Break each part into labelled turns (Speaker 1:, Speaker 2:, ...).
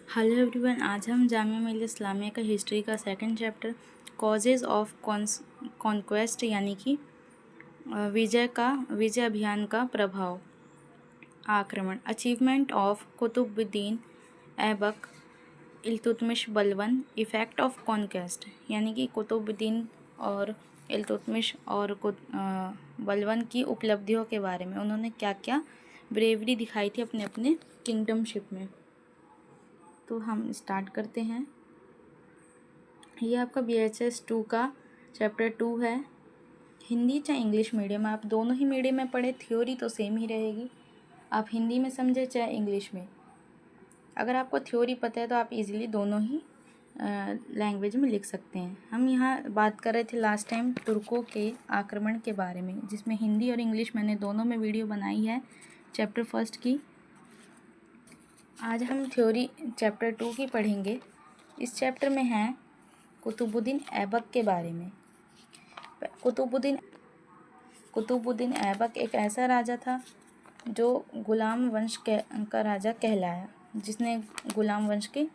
Speaker 1: Hello everyone, आज हम जामिया मिल्लिया इस्लामिया का हिस्ट्री का second chapter causes of conquest यानी कि विजय अभियान का प्रभाव, आक्रमण, अचीवमेंट ऑफ कुतुबुद्दीन ऐबक इल्तुतमिश बलवन, इफ़ेक्ट ऑफ कॉन्क्वेस्ट यानी कि कुतुबुद्दीन और इल्तुतमिश और बलवन की उपलब्धियों के बारे में उन्होंने क्या क्या ब्रेवरी दिखाई थी अपने अपने किंगडमशिप में। तो हम स्टार्ट करते हैं। ये आपका BHS 2 का चैप्टर 2 है। हिंदी चाहे इंग्लिश मीडियम, आप दोनों ही मीडियम में पढ़े, थ्योरी तो सेम ही रहेगी। आप हिंदी में समझे चाहे इंग्लिश में, अगर आपको थ्योरी पता है तो आप इजीली दोनों ही लैंग्वेज में लिख सकते हैं। हम यहाँ बात कर रहे थे लास्ट टाइम तुर्कों के आक्रमण के बारे में, जिसमें हिंदी और इंग्लिश मैंने दोनों में वीडियो बनाई है चैप्टर फर्स्ट की। आज हम थ्योरी चैप्टर 2 की पढ़ेंगे। इस चैप्टर में है कुतुबुद्दीन ऐबक के बारे में। कुतुबुद्दीन ऐबक एक ऐसा राजा था जो गुलाम वंश का राजा कहलाया, जिसने गुलाम वंश की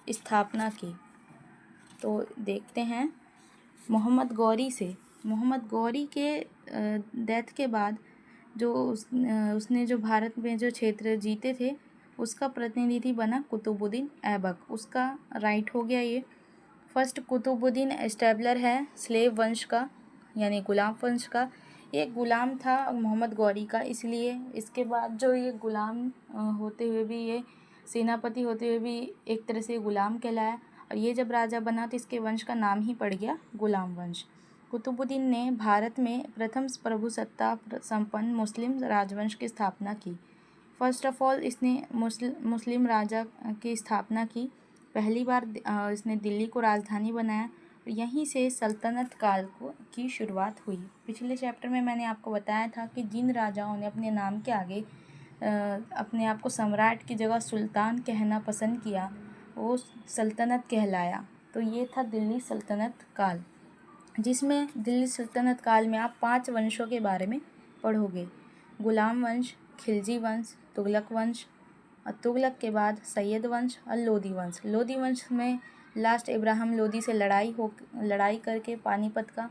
Speaker 1: स्थापना की। तो देखते हैं मोहम्मद गौरी के डेथ के बाद जो उसने जो भारत में जो क्षेत्र जीते थे उसका प्रतिनिधि बना कुतुबुद्दीन ऐबक। उसका राइट हो गया ये। फर्स्ट कुतुबुद्दीन एस्टेब्लर है स्लेव वंश का यानी गुलाम वंश का। ये गुलाम था मोहम्मद गौरी का, इसलिए इसके बाद जो ये गुलाम होते हुए भी, ये सेनापति होते हुए भी एक तरह से गुलाम कहलाया। और ये जब राजा बना तो इसके वंश का नाम ही पड़ गया गुलाम वंश। कुतुबुद्दीन ने भारत में प्रथम प्रभुसत्ता संपन्न मुस्लिम राजवंश की स्थापना की। फर्स्ट ऑफ ऑल इसने मुस्लिम राजा की स्थापना की। पहली बार इसने दिल्ली को राजधानी बनाया और यहीं से सल्तनत काल की शुरुआत हुई। पिछले चैप्टर में मैंने आपको बताया था कि जिन राजाओं ने अपने नाम के आगे अपने आप को सम्राट की जगह सुल्तान कहना पसंद किया वो सल्तनत कहलाया। तो ये था दिल्ली सल्तनत काल, जिसमें दिल्ली सल्तनत काल में आप 5 वंशों के बारे में पढ़ोगे। गुलाम वंश, खिलजी वंश, तुगलक वंश, और तुगलक के बाद सैयद वंश और लोदी वंश। लोदी वंश में लास्ट इब्राहिम लोदी से लड़ाई करके पानीपत का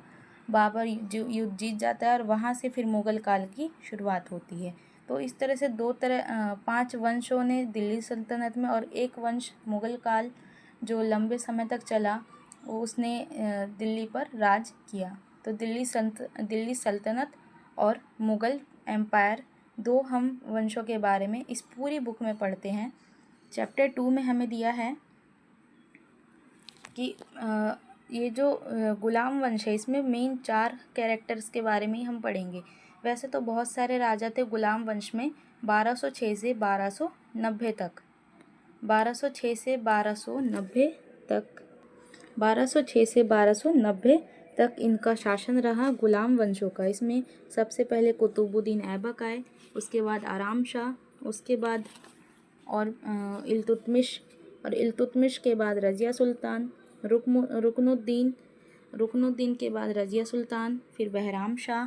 Speaker 1: बाबर युद्ध जीत जाता है और वहाँ से फिर मुग़ल काल की शुरुआत होती है। तो इस तरह से 5 वंशों ने दिल्ली सल्तनत में, और एक वंश मुग़ल काल जो लंबे समय तक चला वो उसने दिल्ली पर राज किया। तो दिल्ली सल्तनत और मुग़ल एम्पायर, 2 हम वंशों के बारे में इस पूरी बुक में पढ़ते हैं। चैप्टर 2 में हमें दिया है कि ये जो गुलाम वंश है इसमें मेन 4 कैरेक्टर्स के बारे में ही हम पढ़ेंगे। वैसे तो बहुत सारे राजा थे गुलाम वंश में, 1206 से 1290 तक, 1206 से 1290 तक, 1206 से 1290 तक इनका शासन रहा गुलाम वंशों का। इसमें सबसे पहले कुतुबुद्दीन ऐबक आए, उसके बाद आराम शाह, उसके बाद और इल्तुतमिश, और इल्तुतमिश के बाद रज़िया सुल्तान, रुकनुद्दीन के बाद रज़िया सुल्तान, फिर बहराम शाह,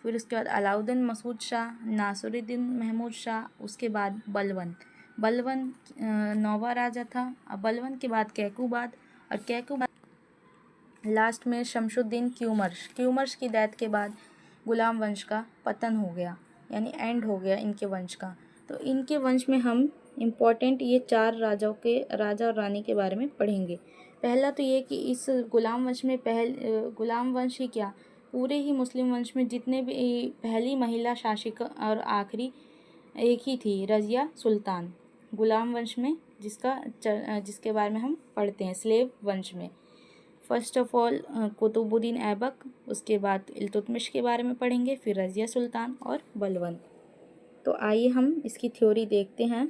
Speaker 1: फिर उसके बाद अलाउद्दीन मसूद शाह, नासिरुद्दीन महमूद शाह, उसके बाद बलवन 9वां राजा था। अब बलवन के बाद कैकुबाद, और कैकुबाद लास्ट में शमशुद्दीन क्यूमर्श की डेथ के बाद गुलाम वंश का पतन हो गया, यानी एंड हो गया इनके वंश का। तो इनके वंश में हम इम्पॉर्टेंट ये 4 राजा और रानी के बारे में पढ़ेंगे। पहला तो ये कि इस गुलाम वंश में गुलाम वंश ही क्या, पूरे ही मुस्लिम वंश में जितने भी पहली महिला शासिका और आखिरी एक ही थी, रज़िया सुल्तान, गुलाम वंश में जिसके बारे में हम पढ़ते हैं स्लेव वंश में। First of all Qutbuddin Aibak, उसके बाद इल्तुतमिश के बारे में पढ़ेंगे, फिर रज़िया सुल्तान और बलवन। तो आइए हम इसकी थ्योरी देखते हैं।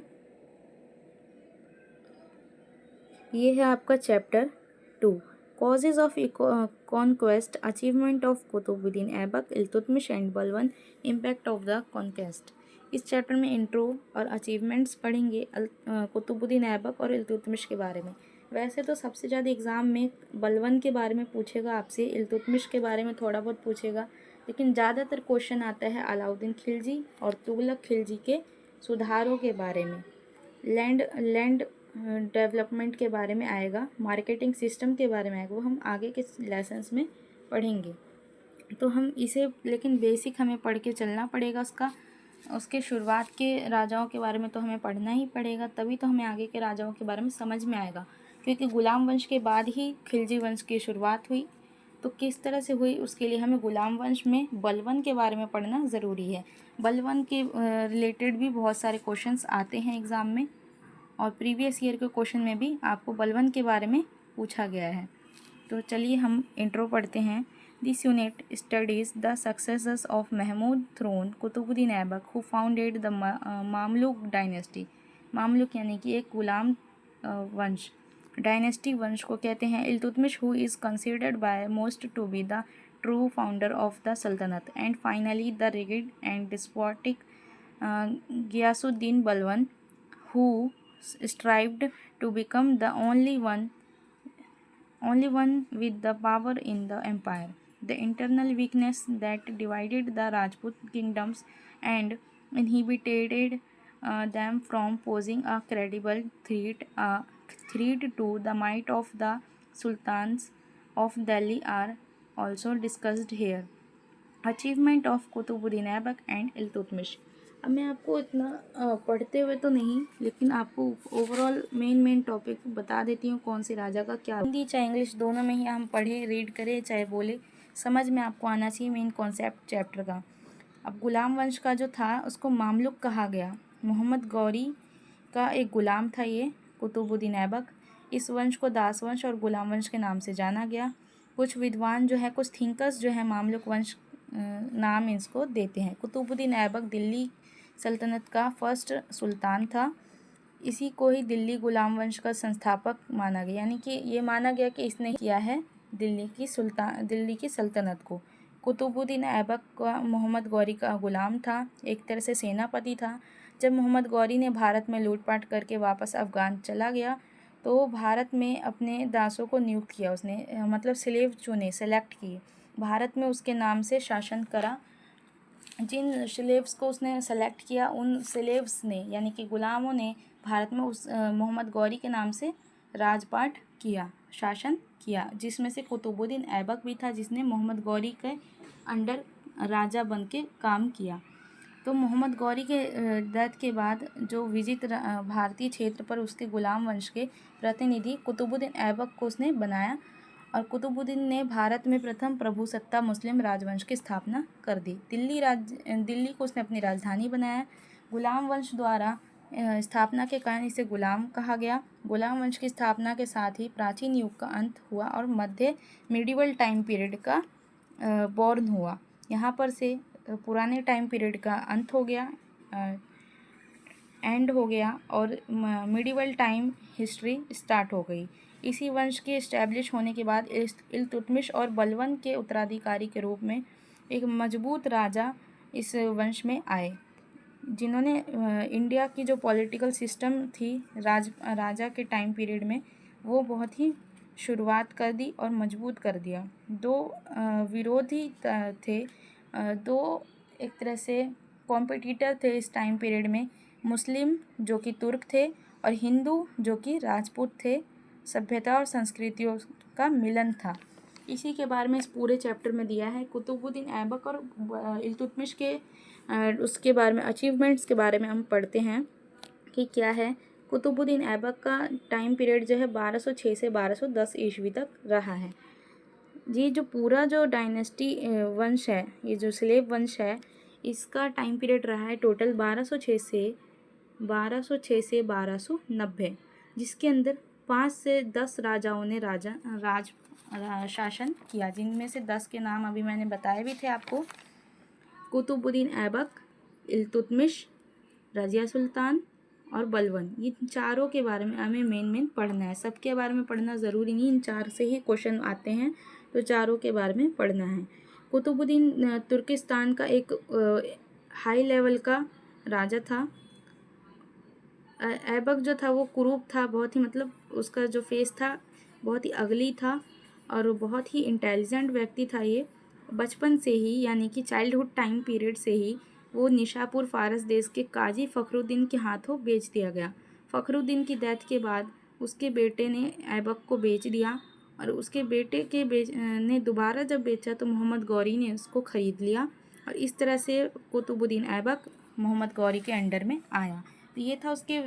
Speaker 1: ये है आपका chapter 2, causes of conquest, achievement of Qutbuddin Aibak, Iltutmish and Balban, impact of the conquest. इस चैप्टर में इंट्रो और अचीवमेंट्स पढ़ेंगे कुतुबुद्दीन ऐबक और इल्तुतमिश के बारे में। वैसे तो सबसे ज़्यादा एग्ज़ाम में बलवन के बारे में पूछेगा आपसे, इल्तुतमिश के बारे में थोड़ा बहुत पूछेगा, लेकिन ज़्यादातर क्वेश्चन आता है अलाउद्दीन खिलजी और तुगलक खिलजी के सुधारों के बारे में। लैंड डेवलपमेंट के बारे में आएगा, मार्केटिंग सिस्टम के बारे में आएगा, वो हम आगे के लेसन्स में पढ़ेंगे। तो हम इसे लेकिन बेसिक हमें पढ़ के चलना पड़ेगा उसके शुरुआत के राजाओं के बारे में तो हमें पढ़ना ही पड़ेगा, तभी तो हमें आगे के राजाओं के बारे में समझ में आएगा। क्योंकि गुलाम वंश के बाद ही खिलजी वंश की शुरुआत हुई, तो किस तरह से हुई उसके लिए हमें गुलाम वंश में बलवन के बारे में पढ़ना ज़रूरी है। बलवन के रिलेटेड भी बहुत सारे क्वेश्चंस आते हैं एग्ज़ाम में, और प्रीवियस ईयर के क्वेश्चन में भी आपको बलवन के बारे में पूछा गया है। तो चलिए हम इंट्रो पढ़ते हैं। This unit studies the successors of Mahmud throne Qutbuddin Aibak who founded the Mamluk dynasty. Mamluk यानी कि एक गुलाम वंश, डायनेस्टी वंश को कहते हैं। Iltutmish who is considered by most to be the true founder of the सल्तनत। And finally the rigid and despotic Ghiyasuddin Balban who strived to become the only one with the power in the empire. The internal weakness that divided the Rajput kingdoms and inhibited them from posing a credible threat to the might of the sultans of Delhi are also discussed here. Achievement of Qutbuddin Aibak and Iltutmish. अब मैं आपको इतना पढ़ते हुए तो नहीं, लेकिन आपको ओवरऑल मेन टॉपिक बता देती हूँ कौन से राजा का क्या। हिंदी चाहे इंग्लिश दोनों में ही हम पढ़े, रीड करें चाहे बोले, समझ में आपको आना चाहिए मेन कॉन्सेप्ट चैप्टर का। अब गुलाम वंश का जो था उसको मामलुक कहा गया। मोहम्मद गौरी का एक गुलाम था ये कुतुबुद्दीन ऐबक। इस वंश को दास वंश और गुलाम वंश के नाम से जाना गया। कुछ विद्वान जो है, कुछ थिंकर्स जो है मामलुक वंश नाम इसको देते हैं। कुतुबुद्दीन ऐबक दिल्ली सल्तनत का फर्स्ट सुल्तान था। इसी को ही दिल्ली गुलाम वंश का संस्थापक माना गया, यानी कि ये माना गया कि इसने किया है दिल्ली की सल्तनत को। कुतुबुद्दीन ऐबक का मोहम्मद गौरी का गुलाम था, एक तरह से सेनापति था। जब मोहम्मद गौरी ने भारत में लूटपाट करके वापस अफ़गान चला गया तो भारत में अपने दासों को नियुक्त किया उसने, मतलब स्लेव चुने, सेलेक्ट किए, भारत में उसके नाम से शासन करा। जिन स्लेव्स को उसने सेलेक्ट किया उन स्लेव्स ने यानी कि गुलामों ने भारत में उस मोहम्मद गौरी के नाम से राजपाट किया, शासन किया, जिसमें से कुतुबुद्दीन ऐबक भी था जिसने मोहम्मद गौरी के अंडर राजा बन के काम किया। तो मोहम्मद गौरी के डेथ के बाद जो विजित भारतीय क्षेत्र पर उसके गुलाम वंश के प्रतिनिधि कुतुबुद्दीन ऐबक को उसने बनाया, और कुतुबुद्दीन ने भारत में प्रथम प्रभुसत्ता मुस्लिम राजवंश की स्थापना कर दी। दिल्ली को उसने अपनी राजधानी बनाया। गुलाम वंश द्वारा स्थापना के कारण इसे गुलाम कहा गया। गुलाम वंश की स्थापना के साथ ही प्राचीन युग का अंत हुआ और मध्य मिडिवल टाइम पीरियड का बॉर्न हुआ। यहाँ पर से पुराने टाइम पीरियड का अंत हो गया, एंड हो गया, और मिडिवल टाइम हिस्ट्री स्टार्ट हो गई। इसी वंश के इस्टेब्लिश होने के बाद इल्तुतमिश और बलवन के उत्तराधिकारी के रूप में एक मजबूत राजा इस वंश में आए, जिन्होंने इंडिया की जो पॉलिटिकल सिस्टम थी राजा के टाइम पीरियड में वो बहुत ही शुरुआत कर दी और मजबूत कर दिया। दो विरोधी थे, दो एक तरह से कॉम्पिटिटर थे इस टाइम पीरियड में, मुस्लिम जो कि तुर्क थे और हिंदू जो कि राजपूत थे। सभ्यता और संस्कृतियों का मिलन था। इसी के बारे में इस पूरे चैप्टर में दिया है। कुतुबुद्दीन ऐबक और इल्तुतमिश के उसके बारे में, अचीवमेंट्स के बारे में हम पढ़ते हैं कि क्या है। कुतुबुद्दीन ऐबक का टाइम पीरियड जो है 1206 से 1210 ईस्वी तक रहा है। ये जो पूरा जो डायनेस्टी वंश है, ये जो स्लेव वंश है, इसका टाइम पीरियड रहा है टोटल 1206 से 1290, जिसके अंदर 5 से 10 राजाओं ने शासन किया, जिनमें से 10 के नाम अभी मैंने बताए भी थे आपको। कुतुबुद्दीन ऐबक, इल्तुतमिश, रज़िया सुल्तान और बलवन, ये चारों के बारे में हमें मेन पढ़ना है। सबके बारे में पढ़ना ज़रूरी नहीं, इन 4 से ही क्वेश्चन आते हैं, तो चारों के बारे में पढ़ना है। कुतुबुद्दीन तुर्किस्तान का एक हाई लेवल का राजा था। ऐबक जो था वो कुरूप था, बहुत ही, मतलब उसका जो फेस था बहुत ही अगली था और बहुत ही इंटेलिजेंट व्यक्ति था ये। बचपन से ही यानी कि चाइल्डहुड टाइम पीरियड से ही वो निशापुर फारस देश के काजी फ़खरुद्दीन के हाथों बेच दिया गया। फ़खरुद्दीन की डेथ के बाद उसके बेटे ने ऐबक को बेच दिया और उसके बेटे के ने दोबारा जब बेचा तो मोहम्मद गौरी ने उसको ख़रीद लिया और इस तरह से कुतुबुद्दीन ऐबक मोहम्मद गौरी के अंडर में आया। तो ये था उसके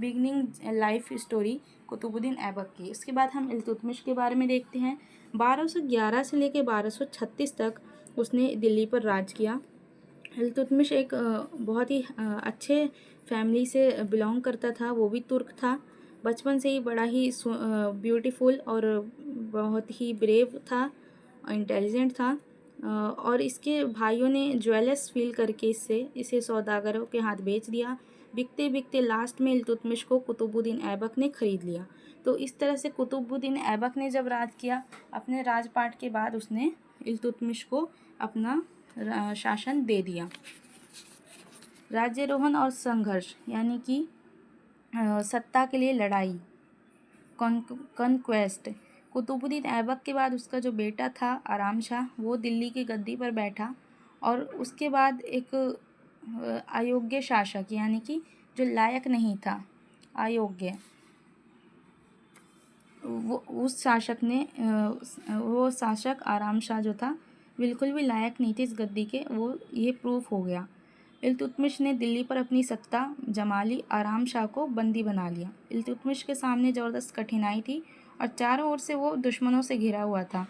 Speaker 1: beginning life story Qutubuddin Aibak की। उसके बाद हम इल्तुतमिश के बारे में देखते हैं। 1211 से लेकर 1236 तक उसने दिल्ली पर राज किया। इल्तुतमिश एक बहुत ही अच्छे फैमिली से बिलोंग करता था, वो भी तुर्क था। बचपन से ही बड़ा ही ब्यूटीफुल और बहुत ही ब्रेव था, इंटेलिजेंट था। और इसके भाइयों ने ज्वेलस फील करके इसे सौदागरों के हाथ बेच दिया। बिकते बिकते लास्ट में इल्तुतमिश को कुतुबुद्दीन ऐबक ने ख़रीद लिया। तो इस तरह से कुतुबुद्दीन ऐबक ने जब राज किया, अपने राजपाट के बाद उसने इल्तुतमिश को अपना शासन दे दिया। राज्यारोहण और संघर्ष यानी कि सत्ता के लिए लड़ाई, कॉन्क्वेस्ट। कुतुबुद्दीन ऐबक के बाद उसका जो बेटा था आराम शाह, वो दिल्ली की गद्दी पर बैठा और उसके बाद एक अयोग्य शासक यानी कि जो लायक नहीं था, अयोग्य, वो शासक आराम शाह जो था बिल्कुल भी लायक नहीं थे इस गद्दी के, वो ये प्रूफ हो गया। इल्तुतमिश ने दिल्ली पर अपनी सत्ता जमा ली, आराम शाह को बंदी बना लिया। इल्तुतमिश के सामने ज़बरदस्त कठिनाई थी और चारों ओर से वो दुश्मनों से घिरा हुआ था।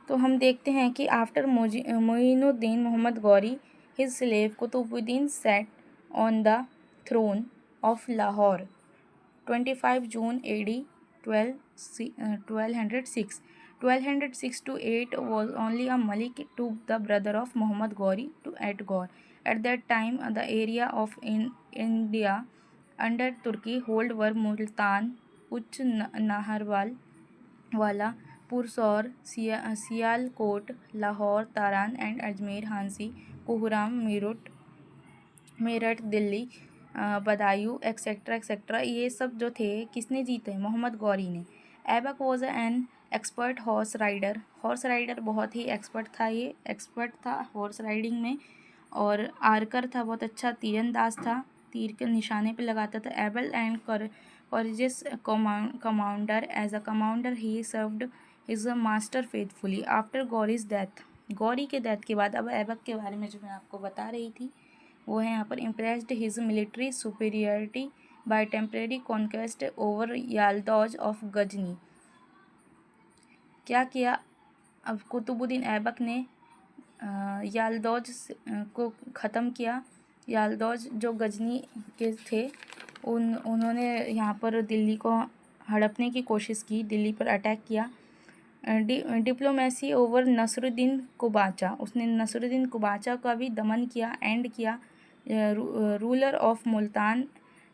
Speaker 1: तो हम देखते हैं कि after Moinuddin Muhammad Ghori his slave Qutubuddin set on the throne of Lahore 25 June AD 1206. 1206 to 8 was only a Malik to the brother of Muhammad Ghauri to at Gaur. At that time, the area of India under Turkey hold were Multan, Uch Naharwal, Wala, Pursor, Sialkot, Lahore, Taran, and Ajmer, Hansi, Kuhuram, Meerut, Delhi, Budaun etcetera etcetera. ये सब जो थे किसने जीते? मोहम्मद गौरी ने। Aibak was an expert horse rider बहुत ही expert था, ये एक्सपर्ट था हॉर्स राइडिंग में। और आर्कर था, बहुत अच्छा तीरंदाज था, तीर के निशाने पे लगाता था। Able and courageous commander. As a commander he served his master faithfully. After गौरी's death, Gauri के डेथ के बाद, अब ऐबक के बारे में जो मैं आपको बता रही थी वो है यहाँ पर, impressed his military superiority by temporary conquest over यालदौज of Ghazni. क्या किया? अब कुतुबुद्दीन ऐबक ने यालदौज को ख़त्म किया। यालदौज जो गजनी के थे, उन्होंने यहाँ पर दिल्ली को हड़पने की कोशिश की, दिल्ली पर अटैक किया। डिप्लोमेसी ओवर नसरुद्दीन कुबाचा, उसने नसरुद्दीन कुबाचा का भी दमन किया, एंड किया। Ruler of Multan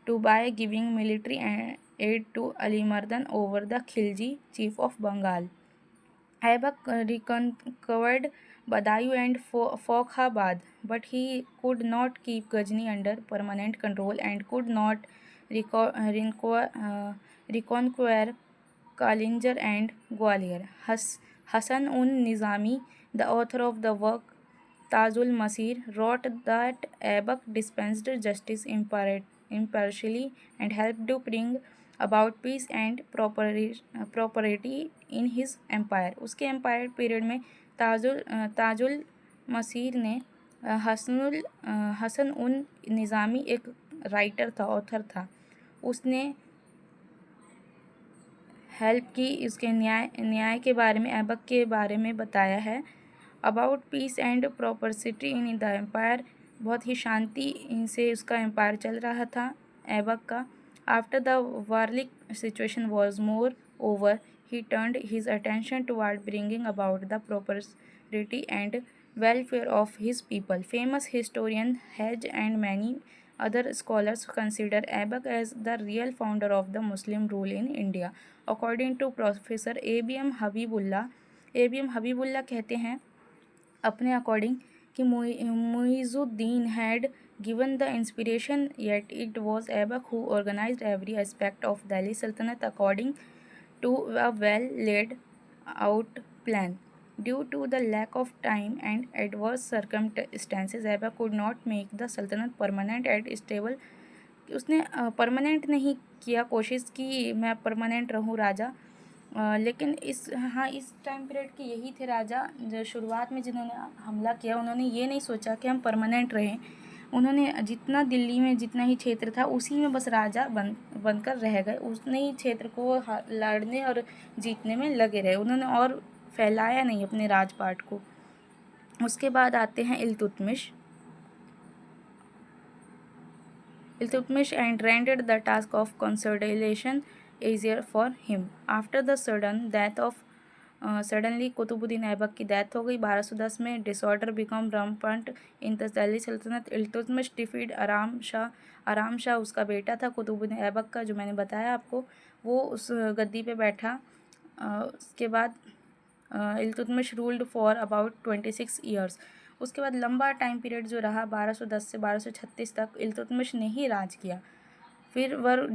Speaker 1: to by giving military aid to Alimardan over the Khilji chief of Bengal. Aibak reconquered Badayu and Fakhabad, but he could not keep Ghazni under permanent control and could not reconquer Kalinjar and Gwalior. Hasan-un-Nizami, the author of the work Tajul Masir, wrote that Aibak dispensed justice impartially and helped to bring about peace and property in his empire. उसके empire period में ताजुल मसीर ने हसन उन निज़ामी एक writer था, author था, उसने help की, इसके न्याय के बारे में, ऐबक के बारे में बताया है। About peace and prosperity in the empire, बहुत ही शांति से उसका एम्पायर चल रहा था ऐबक का। After the warlike situation was more over, he turned his attention toward bringing about the prosperity and welfare of his people. Famous historian Hajj and many other scholars consider Aibak as the real founder of the Muslim rule in India. According to Professor ABM Habibullah कहते हैं अपने according कि Muizuddin had given the inspiration, yet it was Aibak who organized every aspect of Delhi Sultanate according to a well laid out plan. Due to the lack of time and adverse circumstances, Aibak could not make the Sultanate permanent and stable उसने permanent नहीं किया, कोशिश की मैं permanent रहूँ राजा, लेकिन इस time period के यही थे राजा जो शुरुआत में जिन्होंने हमला किया, उन्होंने ये नहीं सोचा कि हम परमानेंट रहें। उन्होंने जितना दिल्ली में जितना ही क्षेत्र था उसी में बस राजा बनकर रह गए, उतने ही क्षेत्र को लड़ने और जीतने में लगे रहे, उन्होंने और फैलाया नहीं अपने राजपाट को। उसके बाद आते हैं Iltutmish and rendered the task of consolidation easier for him. After the sudden death of suddenly Qutbuddin Aibak की डेथ हो गई 1210 में। Disorder become rampant in the Delhi सल्तनत। इल्तुतमिश डिफीट आराम शाह उसका बेटा था कुतुबुद्दीन ऐबक का, जो मैंने बताया आपको, वो उस गद्दी पे बैठा। उसके बाद Iltutmish ruled for about 26 years. उसके बाद लंबा टाइम पीरियड जो रहा 1210 से 1236 तक इल्तुतमिश ने ही राज किया। फिर were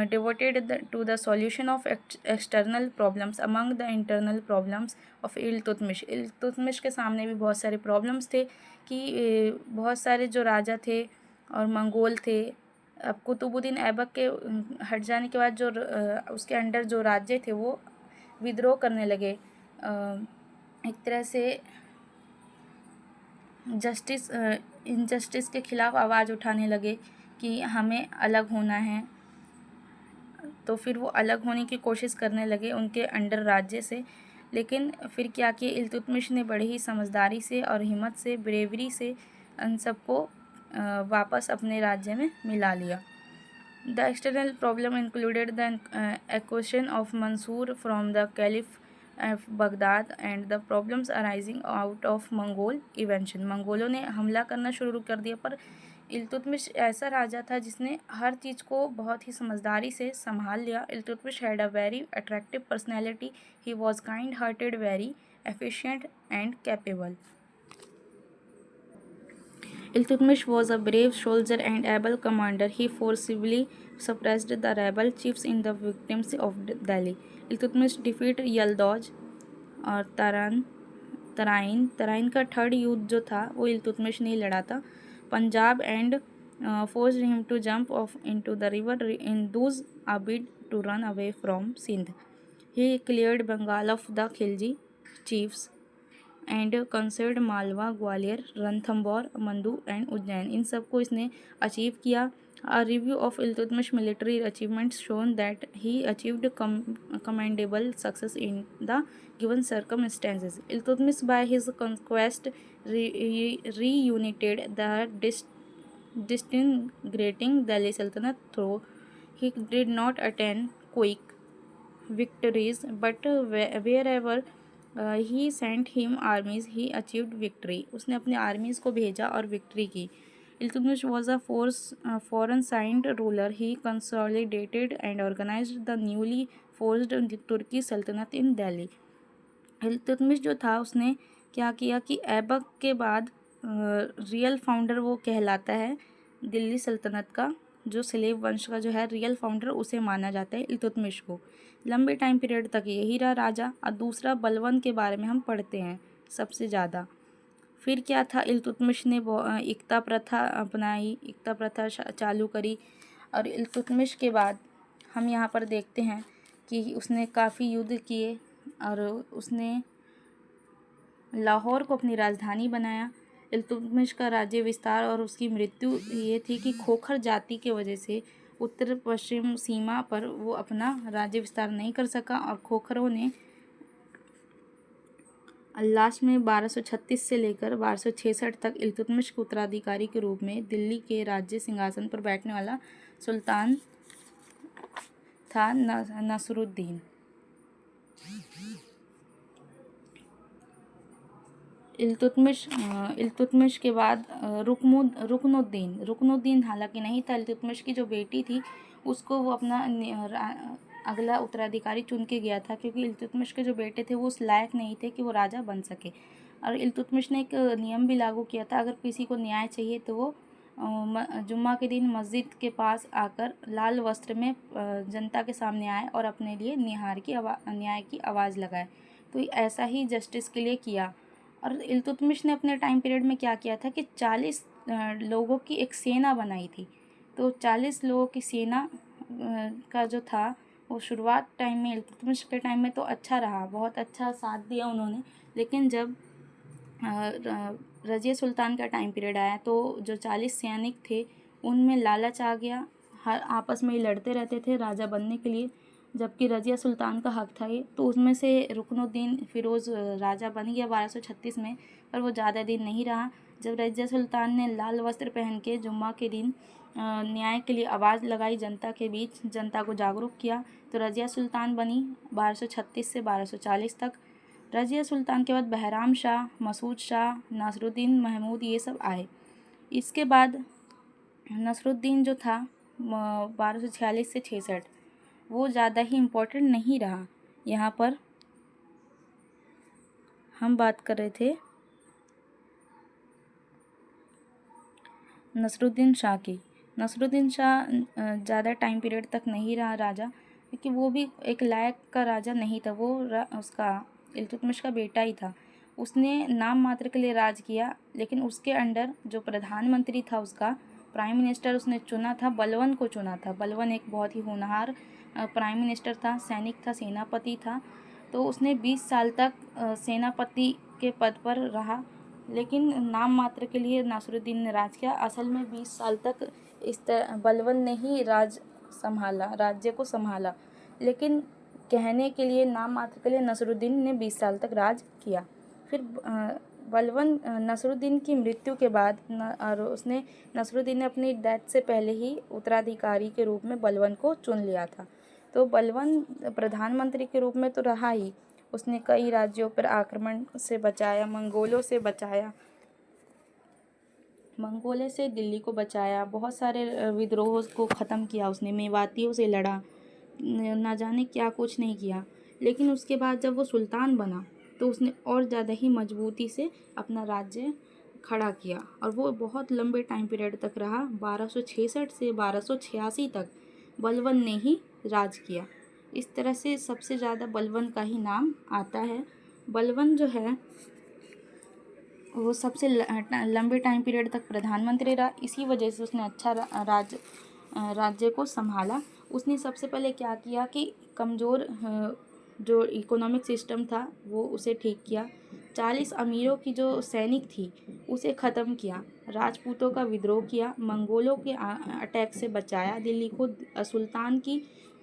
Speaker 1: devoted to the solution of external problems among the internal problems of Iltutmish. Iltutmish के सामने भी बहुत सारे प्रॉब्लम्स थे कि बहुत सारे जो राजा थे और मंगोल थे। अब कुतुबुद्दीन ऐबक के हट जाने के बाद जो उसके अंडर जो राज्य थे वो विद्रोह करने लगे, एक तरह से इनजस्टिस के खिलाफ आवाज़ उठाने लगे कि हमें अलग होना है। तो फिर वो अलग होने की कोशिश करने लगे उनके अंडर राज्य से। लेकिन फिर क्या किया, इल्तुतमिश ने बड़ी ही समझदारी से और हिम्मत से, ब्रेवरी से उन सबको वापस अपने राज्य में मिला लिया। The external problem included the acquisition of Mansur from the caliph of Baghdad and the problems arising out of Mongol invention. मंगोलों ने हमला करना शुरू कर दिया, पर इल्तुतमिश ऐसा राजा था जिसने हर चीज़ को बहुत ही समझदारी से संभाल लिया। Iltutmish had a very attractive personality, he was kind hearted, very efficient and capable. Iltutmish was a brave soldier and able commander. He forcibly suppressed the rebel chiefs in the victims of Delhi. Iltutmish defeated Yaldoj और तराइन का third युद्ध जो था वो इल्तुतमिश ने लड़ा था। Punjab and forced him to jump off into the river in those a bid to run away from Sindh. He cleared Bengal of the Khilji chiefs and conquered Malwa, Gwalior, Ranthambore, Mandu and Ujjain. इन सब को इसने अचीव किया। A review of Iltutmish military achievements shown that he achieved commendable success in the given circumstances. Iltutmish by his conquest reunited the disintegrating Delhi Sultanate, though he did not attain quick victories, but wherever he sent him armies, he achieved victory. उसने अपने armies को भेजा और victory की। Iltutmish was a foreign signed ruler. He consolidated and organized the newly forged तुर्की सल्तनत in Delhi. Iltutmish जो था उसने क्या किया कि ऐबक के बाद रियल फाउंडर वो कहलाता है दिल्ली सल्तनत का, जो स्लेव वंश का जो है रियल फाउंडर उसे माना जाता है इल्तुतमिश को। लंबे टाइम पीरियड तक यही रहा राजा। और दूसरा बलबन के बारे में हम पढ़ते हैं सबसे ज़्यादा। फिर क्या था, इल्तुतमिश ने एकता प्रथा अपनाई, एकता प्रथा चालू करी। और इल्तुतमिश के बाद हम यहाँ पर देखते हैं कि उसने काफ़ी युद्ध किए और उसने लाहौर को अपनी राजधानी बनाया। इल्तुतमिश का राज्य विस्तार और उसकी मृत्यु ये थी कि खोखर जाति की वजह से उत्तर पश्चिम सीमा पर वो अपना राज्य विस्तार नहीं कर सका और खोखरों ने लास्ट में 1236 से लेकर 1266 तक इल्तुतमिश के उत्तराधिकारी के रूप में दिल्ली के राज्य सिंहासन पर बैठने वाला सुल्तान था नसरुद्दीन। इल्तुतमिश के बाद रुकनुद्दीन हालांकि नहीं था। इल्तुतमिश की जो बेटी थी उसको वो अपना अगला उत्तराधिकारी चुन के गया था, क्योंकि इल्तुतमिश के जो बेटे थे वो उस लायक नहीं थे कि वो राजा बन सके। और इल्तुतमिश ने एक नियम भी लागू किया था, अगर किसी को न्याय चाहिए तो वो जुम्मा के दिन मस्जिद के पास आकर लाल वस्त्र में जनता के सामने आए और अपने लिए न्याय की आवाज़ लगाए। तो ऐसा ही जस्टिस के लिए किया। और इल्तुतमिश ने अपने टाइम पीरियड में क्या किया था कि 40 लोगों की एक सेना बनाई थी। तो 40 लोगों की सेना का जो था वो शुरुआत टाइम में इल्तुतमिश के टाइम में तो अच्छा रहा, बहुत अच्छा साथ दिया उन्होंने। लेकिन जब रज़िया सुल्तान का टाइम पीरियड आया तो जो 40 सैनिक थे उनमें लालच आ गया, हर आपस में ही लड़ते रहते थे राजा बनने के लिए, जबकि रज़िया सुल्तान का हक था ये। तो उसमें से रुकनुद्दीन फ़िरोज़ राजा बन गया 1236 में, पर वो ज़्यादा दिन नहीं रहा। जब रज़िया सुल्तान ने लाल वस्त्र पहन के जुम्मा के दिन न्याय के लिए आवाज़ लगाई जनता के बीच, जनता को जागरूक किया, तो रज़िया सुल्तान बनी 1236 से 1240 तक। रज़िया सुल्तान के बाद बहराम शाह, मसूद शाह, नासरुद्दीन महमूद ये सब आए। इसके बाद नसरुद्दीन जो था 1246 से 66 वो ज़्यादा ही इम्पोर्टेंट नहीं रहा। यहाँ पर हम बात कर रहे थे नसरुद्दीन शाह की। नसरुद्दीन शाह ज़्यादा टाइम पीरियड तक नहीं रहा राजा, क्योंकि वो भी एक लायक का राजा नहीं था। वो उसका इल्तुतमिश का बेटा ही था। उसने नाम मात्र के लिए राज किया, लेकिन उसके अंडर जो प्रधानमंत्री था, उसका प्राइम मिनिस्टर उसने चुना था, बलवन को चुना था। बलवन एक बहुत ही होनहार प्राइम मिनिस्टर था, सैनिक था, सेनापति था। तो उसने 20 साल तक सेनापति के पद पर रहा, लेकिन नाम मात्र के लिए नासरुद्दीन ने राज किया। असल में 20 साल तक इस तरह बलवन ने ही राज्य को संभाला, लेकिन कहने के लिए, नाम मात्र के लिए नसरुद्दीन ने 20 साल तक राज किया। फिर बलवन नसरुद्दीन की मृत्यु के बाद और नसरुद्दीन ने अपनी डेथ से पहले ही उत्तराधिकारी के रूप में बलवन को चुन लिया था। तो बलवन प्रधानमंत्री के रूप में तो रहा ही, उसने कई राज्यों पर आक्रमण से बचाया, मंगोलों से बचाया, मंगोले से दिल्ली को बचाया, बहुत सारे विद्रोहों को ख़त्म किया उसने, मेवातियों से लड़ा, ना जाने क्या कुछ नहीं किया। लेकिन उसके बाद जब वो सुल्तान बना तो उसने और ज़्यादा ही मजबूती से अपना राज्य खड़ा किया, और वो बहुत लंबे टाइम पीरियड तक रहा। 1266 से 1286 तक बलवन ने ही राज किया। इस तरह से सबसे ज़्यादा बलवन का ही नाम आता है। बलवन जो है वो सबसे लंबे टाइम पीरियड तक प्रधानमंत्री रहा, इसी वजह से उसने अच्छा राज्य को संभाला। उसने सबसे पहले क्या किया कि कमज़ोर जो इकोनॉमिक सिस्टम था वो उसे ठीक किया। 40 अमीरों की जो सैनिक थी उसे ख़त्म किया, राजपूतों का विद्रोह किया, मंगोलों के अटैक से बचाया दिल्ली को। सुल्तान की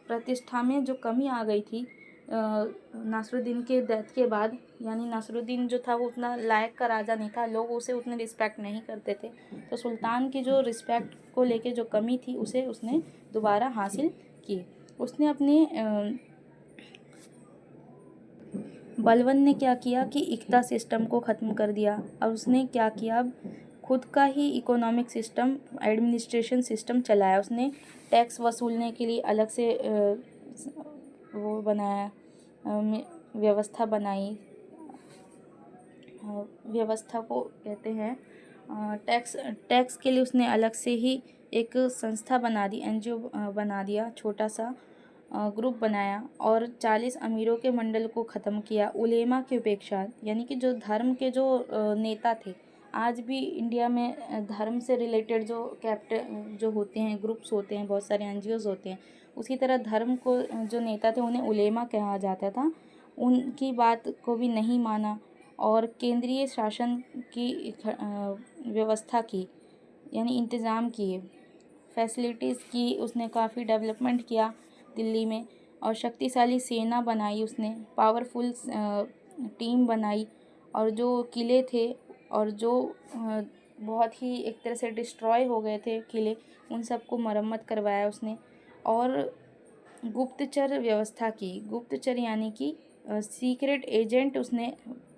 Speaker 1: प्रतिष्ठा में जो कमी आ गई थी नासरुद्दीन के डेथ के बाद, यानी नासरुद्दीन जो था वो उतना लायक का राजा नहीं था, लोग उसे उतने रिस्पेक्ट नहीं करते थे। तो सुल्तान की जो रिस्पेक्ट को लेके जो कमी थी उसे उसने दोबारा हासिल की। उसने अपने बलवन ने क्या किया कि इक्ता सिस्टम को ख़त्म कर दिया, और उसने क्या किया, अब खुद का ही इकोनॉमिक सिस्टम, एडमिनिस्ट्रेशन सिस्टम चलाया। उसने टैक्स वसूलने के लिए अलग से वो बनाया, व्यवस्था बनाई, व्यवस्था को कहते हैं टैक्स के लिए उसने अलग से ही एक संस्था बना दी, एनजीओ बना दिया, छोटा सा ग्रुप बनाया, और 40 अमीरों के मंडल को ख़त्म किया। उलेमा की उपेक्षा, यानी कि जो धर्म के जो नेता थे, आज भी इंडिया में धर्म से रिलेटेड जो होते हैं, ग्रुप्स होते हैं, बहुत सारे एनजीओज़ होते हैं, उसी तरह धर्म को जो नेता थे उन्हें उलेमा कहा जाता था, उनकी बात को भी नहीं माना, और केंद्रीय शासन की व्यवस्था की, यानी इंतज़ाम किए, फैसिलिटीज़ की, उसने काफ़ी डेवलपमेंट किया दिल्ली में, और शक्तिशाली सेना बनाई उसने, पावरफुल टीम बनाई, और जो किले थे और जो बहुत ही एक तरह से डिस्ट्रॉय हो गए थे किले, उन सबको मरम्मत करवाया उसने। और गुप्तचर व्यवस्था की, गुप्तचर यानी कि सीक्रेट एजेंट उसने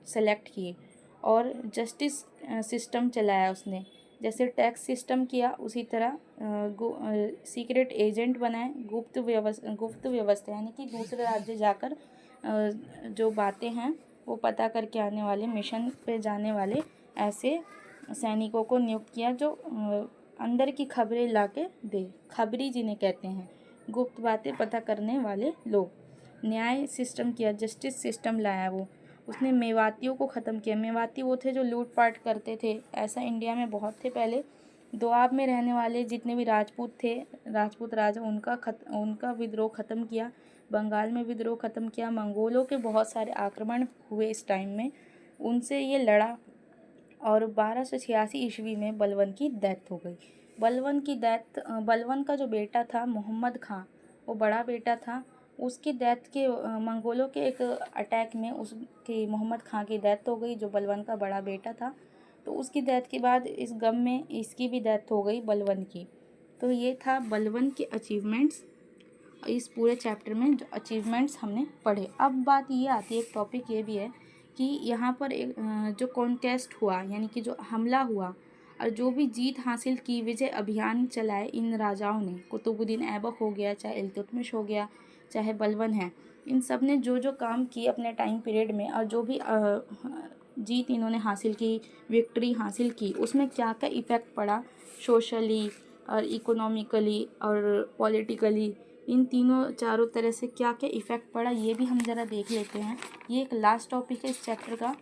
Speaker 1: सेलेक्ट किए, और जस्टिस सिस्टम चलाया उसने। जैसे टैक्स सिस्टम किया उसी तरह सीक्रेट एजेंट बनाए, गुप्त व्यवस्था यानी कि दूसरे राज्य जाकर जो बातें हैं वो पता करके आने वाले, मिशन पे जाने वाले ऐसे सैनिकों को नियुक्त किया, जो अंदर की खबरें लाके दे, खबरी जिन्हें कहते हैं, गुप्त बातें पता करने वाले लोग। न्याय सिस्टम किया, जस्टिस सिस्टम लाया वो। उसने मेवातियों को ख़त्म किया। मेवाती वो थे जो लूट पाट करते थे, ऐसा इंडिया में बहुत थे पहले, दोआब में रहने वाले जितने भी राजपूत थे, राजपूत राजा, उनका विद्रोह ख़त्म किया। बंगाल में विद्रोह ख़त्म किया। मंगोलों के बहुत सारे आक्रमण हुए इस टाइम में, उनसे ये लड़ा और 1286 ईस्वी में बलबन की डेथ हो गई। बलबन का जो बेटा था मोहम्मद खां, वो बड़ा बेटा था, उसकी डेथ के मंगोलों के एक अटैक में उसकी मोहम्मद खां की डेथ हो गई, जो बलबन का बड़ा बेटा था। तो उसकी डेथ के बाद इस गम में इसकी भी डेथ हो गई, बलबन की। तो ये था बलबन के अचीवमेंट्स, इस पूरे चैप्टर में जो अचीवमेंट्स हमने पढ़े। अब बात ये आती है, एक टॉपिक ये भी है कि यहाँ पर एक जो कॉन्टेस्ट हुआ, यानी कि जो हमला हुआ और जो भी जीत हासिल की, विजय अभियान चलाए इन राजाओं ने, कुतुबुद्दीन ऐबक हो गया, चाहे इल्तुतमिश हो गया, चाहे बलबन है, इन सब ने जो जो काम किए अपने टाइम पीरियड में और जो भी जीत इन्होंने हासिल की, विक्ट्री हासिल की, उसमें क्या क्या इफ़ेक्ट पड़ा सोशली और इकोनॉमिकली और पॉलिटिकली, इन तीनों चारों तरह से क्या क्या इफ़ेक्ट पड़ा, ये भी हम ज़रा देख लेते हैं। ये एक लास्ट टॉपिक है इस चैप्टर का।